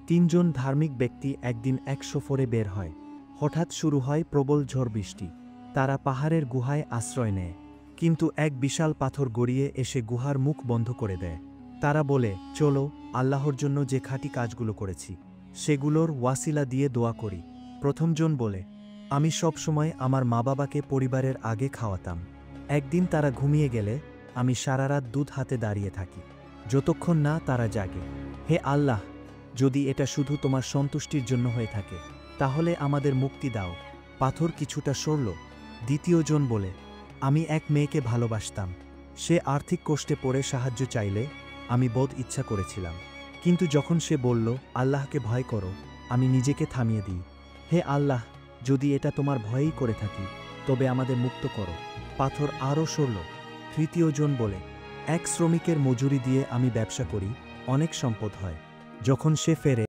তিনজন ধার্মিক ব্যক্তি একদিন এক সফরে বের হয়। হঠাৎ শুরু হয় প্রবল ঝড় বৃষ্টি। তারা পাহাড়ের গুহায় আশ্রয় নেয়, কিন্তু এক বিশাল পাথর গড়িয়ে এসে গুহার মুখ বন্ধ করে দেয়। তারা বলে, চলো, আল্লাহর জন্য যে খাঁটি কাজগুলো করেছি সেগুলোর ওয়াসিলা দিয়ে দোয়া করি। প্রথমজন বলে, আমি সব সময় আমার মা বাবাকে পরিবারের আগে খাওয়াতাম। একদিন তারা ঘুমিয়ে গেলে আমি সারারাত দুধ হাতে দাঁড়িয়ে থাকি, যতক্ষণ না তারা জাগে। হে আল্লাহ, যদি এটা শুধু তোমার সন্তুষ্টির জন্য হয়ে থাকে তাহলে আমাদের মুক্তি দাও। পাথর কিছুটা সরল। দ্বিতীয়জন বলে, আমি এক মেয়েকে ভালোবাসতাম। সে আর্থিক কষ্টে পড়ে সাহায্য চাইলে আমি বোধ ইচ্ছা করেছিলাম, কিন্তু যখন সে বলল আল্লাহকে ভয় করো, আমি নিজেকে থামিয়ে দিই। হে আল্লাহ, যদি এটা তোমার ভয়েই করে থাকি তবে আমাদের মুক্ত করো। পাথর আরও সরল। তৃতীয়জন বলে, এক শ্রমিকের মজুরি দিয়ে আমি ব্যবসা করি, অনেক সম্পদ হয়। যখন সে ফেরে